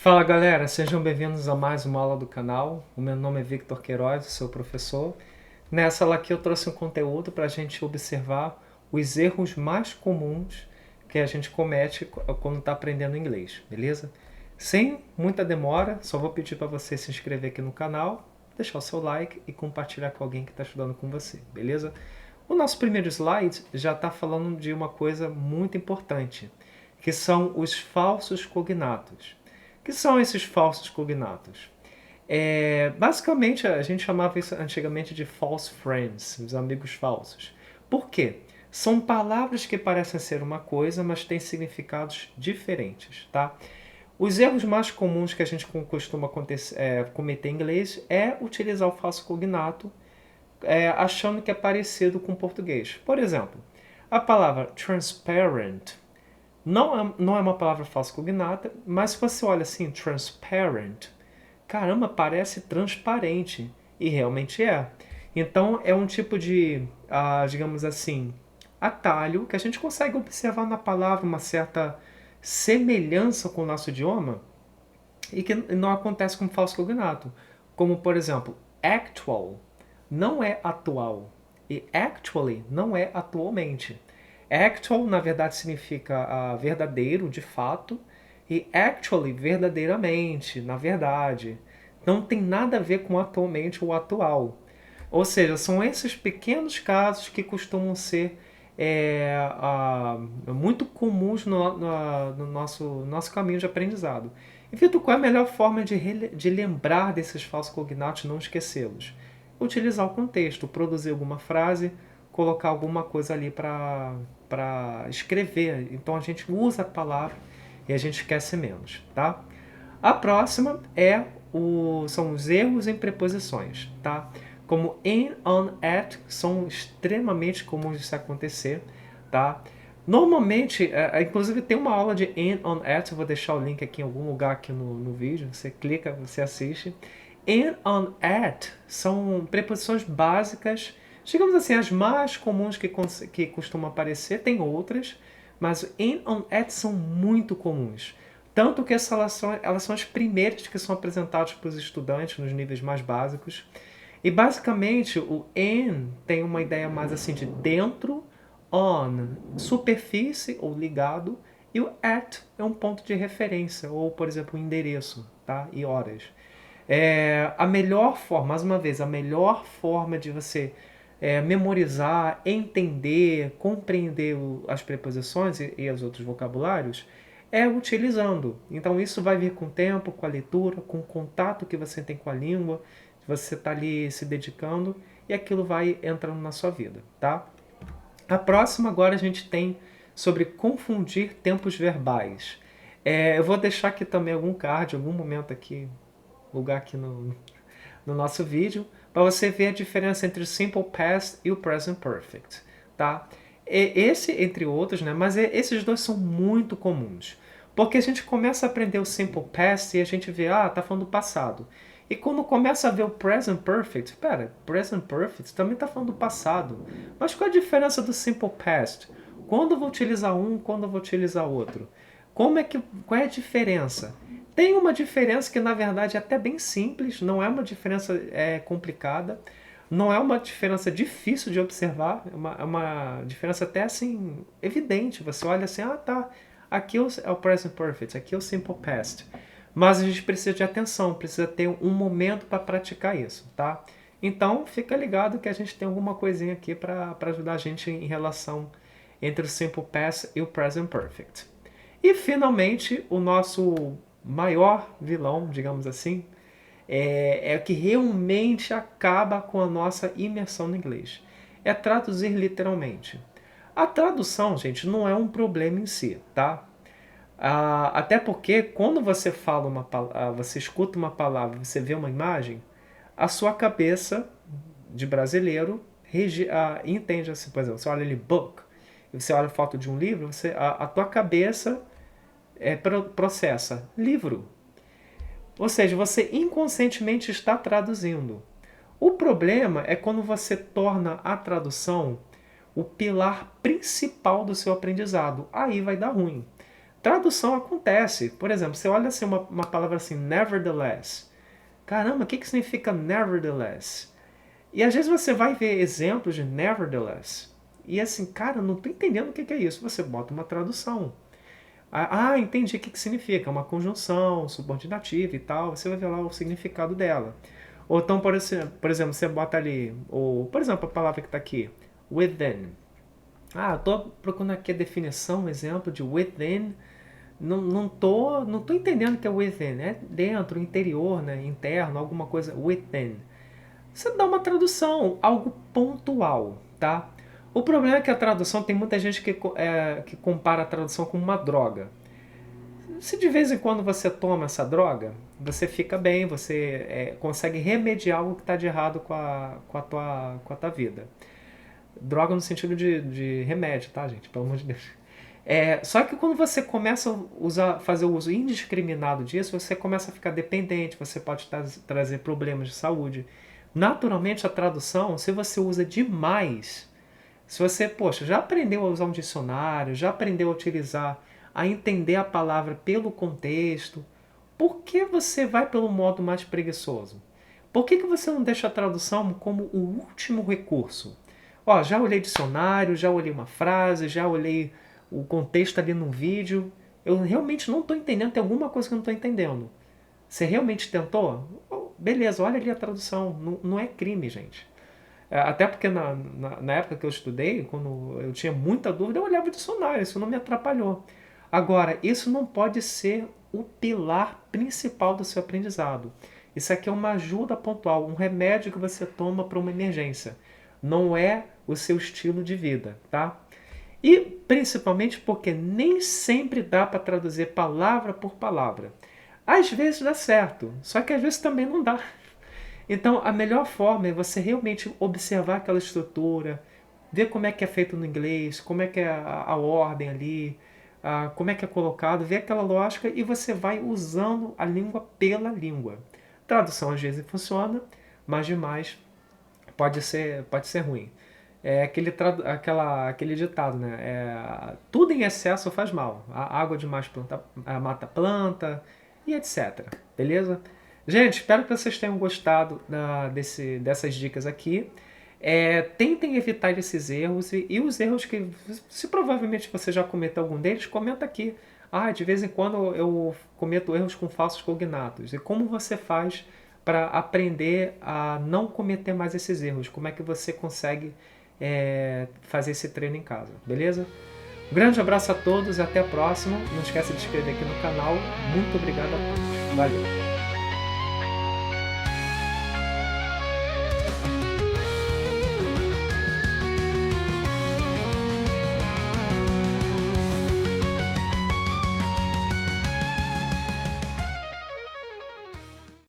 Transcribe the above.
Fala galera, sejam bem-vindos a mais uma aula do canal. O meu nome é Victor Queiroz, sou professor. Nessa aula aqui eu trouxe um conteúdo para a gente observar os erros mais comuns que a gente comete quando está aprendendo inglês, beleza? Sem muita demora, só vou pedir para você se inscrever aqui no canal, deixar o seu like e compartilhar com alguém que está estudando com você, beleza? O nosso primeiro slide já está falando de uma coisa muito importante, que são os falsos cognatos. O que são esses falsos cognatos? Basicamente, a gente chamava isso antigamente de false friends, os amigos falsos. Por quê? São palavras que parecem ser uma coisa, mas têm significados diferentes, tá? Os erros mais comuns que a gente costuma cometer em inglês é utilizar o falso cognato achando que é parecido com o português. Por exemplo, a palavra transparent não é uma palavra falsa cognata, mas se você olha assim, transparent, caramba, parece transparente. E realmente é. Então é um tipo de, digamos assim, atalho que a gente consegue observar na palavra uma certa semelhança com o nosso idioma e que não acontece com falso cognato. Como, por exemplo, actual não é atual e actually não é atualmente. Actual, na verdade, significa verdadeiro, de fato, e actually, verdadeiramente, na verdade. Não tem nada a ver com atualmente ou atual. Ou seja, são esses pequenos casos que costumam ser muito comuns no nosso caminho de aprendizado. E, Vitor, qual é a melhor forma de lembrar desses falsos cognatos e não esquecê-los? Utilizar o contexto, produzir alguma frase, colocar alguma coisa ali para escrever. Então a gente usa a palavra e a gente esquece menos, tá? A próxima são os erros em preposições, tá? Como in, on, at, são extremamente comuns de se acontecer, tá? Normalmente, inclusive tem uma aula de in, on, at, eu vou deixar o link aqui em algum lugar aqui no vídeo, você clica, você assiste. In, on, at são preposições básicas, digamos assim, as mais comuns que costumam aparecer, tem outras, mas in, on, at são muito comuns. Tanto que elas são as primeiras que são apresentadas para os estudantes nos níveis mais básicos. E basicamente o in tem uma ideia mais assim de dentro, on, superfície ou ligado, e o at é um ponto de referência, ou por exemplo, um endereço, tá? E horas. A melhor forma, mais uma vez, a melhor forma de você memorizar, entender, compreender as preposições e os outros vocabulários é utilizando. Então isso vai vir com o tempo, com a leitura, com o contato que você tem com a língua, você está ali se dedicando e aquilo vai entrando na sua vida, tá? A próxima agora a gente tem sobre confundir tempos verbais. Eu vou deixar aqui também algum card, algum momento aqui, lugar aqui no nosso vídeo, para você ver a diferença entre o Simple Past e o Present Perfect, tá? Esse, entre outros, né? Mas esses dois são muito comuns. Porque a gente começa a aprender o Simple Past e a gente vê, tá falando do passado. E quando começa a ver o Present Perfect, Present Perfect também está falando do passado. Mas qual a diferença do Simple Past? Quando eu vou utilizar um, quando eu vou utilizar outro? Qual é a diferença? Tem uma diferença que na verdade é até bem simples, não é uma diferença complicada, não é uma diferença difícil de observar, é uma diferença até assim evidente. Você olha assim, tá, aqui é o Present Perfect, aqui é o Simple Past. Mas a gente precisa de atenção, precisa ter um momento para praticar isso, tá? Então fica ligado que a gente tem alguma coisinha aqui para ajudar a gente em relação entre o Simple Past e o Present Perfect. E finalmente o nosso maior vilão, digamos assim, é o que realmente acaba com a nossa imersão no inglês. É traduzir literalmente. A tradução, gente, não é um problema em si, tá? Até porque quando você fala você escuta uma palavra, você vê uma imagem, a sua cabeça de brasileiro entende assim, por exemplo, você olha ali book, e você olha a foto de um livro, a tua cabeça processa livro. Ou seja, você inconscientemente está traduzindo. O problema é quando você torna a tradução o pilar principal do seu aprendizado. Aí vai dar ruim. Tradução acontece. Por exemplo, você olha assim uma palavra assim, nevertheless. Caramba, o que significa nevertheless? E às vezes você vai ver exemplos de nevertheless. E assim, cara, eu não tô entendendo o que é isso. Você bota uma tradução. Entendi o que significa. Uma conjunção, subordinativa e tal. Você vai ver lá o significado dela. Ou então, por exemplo, você bota ali, ou, por exemplo, a palavra que está aqui, within. Eu tô procurando aqui a definição, um exemplo de within. Não tô entendendo o que é within. É dentro, interior, né? Interno, alguma coisa within. Você dá uma tradução, algo pontual, tá? O problema é que a tradução, tem muita gente que compara a tradução com uma droga. Se de vez em quando você toma essa droga, você fica bem, você consegue remediar algo que está de errado com a tua vida. Droga no sentido de remédio, tá, gente? Pelo amor de Deus. Só que quando você começa a fazer o uso indiscriminado disso, você começa a ficar dependente, você pode trazer problemas de saúde. Naturalmente, a tradução, se você usa demais, se você, poxa, já aprendeu a usar um dicionário, já aprendeu a utilizar, a entender a palavra pelo contexto, por que você vai pelo modo mais preguiçoso? Por que você não deixa a tradução como o último recurso? Já olhei dicionário, já olhei uma frase, já olhei o contexto ali no vídeo. Eu realmente não estou entendendo, tem alguma coisa que eu não estou entendendo. Você realmente tentou? Beleza, olha ali a tradução. Não é crime, gente. Até porque na época que eu estudei, quando eu tinha muita dúvida, eu olhava o dicionário, isso não me atrapalhou. Agora, isso não pode ser o pilar principal do seu aprendizado. Isso aqui é uma ajuda pontual, um remédio que você toma para uma emergência. Não é o seu estilo de vida, tá? E principalmente porque nem sempre dá para traduzir palavra por palavra. Às vezes dá certo, só que às vezes também não dá. Então, a melhor forma é você realmente observar aquela estrutura, ver como é que é feito no inglês, como é que é a ordem ali, como é que é colocado, ver aquela lógica e você vai usando a língua pela língua. Tradução às vezes funciona, mas demais pode ser ruim. É aquele ditado, né? Tudo em excesso faz mal. A água demais mata a planta e etc. Beleza? Gente, espero que vocês tenham gostado dessas dicas aqui. Tentem evitar esses erros e os erros que, se provavelmente você já cometeu algum deles, comenta aqui. De vez em quando eu cometo erros com falsos cognatos. E como você faz para aprender a não cometer mais esses erros? Como é que você consegue fazer esse treino em casa, beleza? Um grande abraço a todos e até a próxima. Não esqueça de se inscrever aqui no canal. Muito obrigado a todos. Valeu!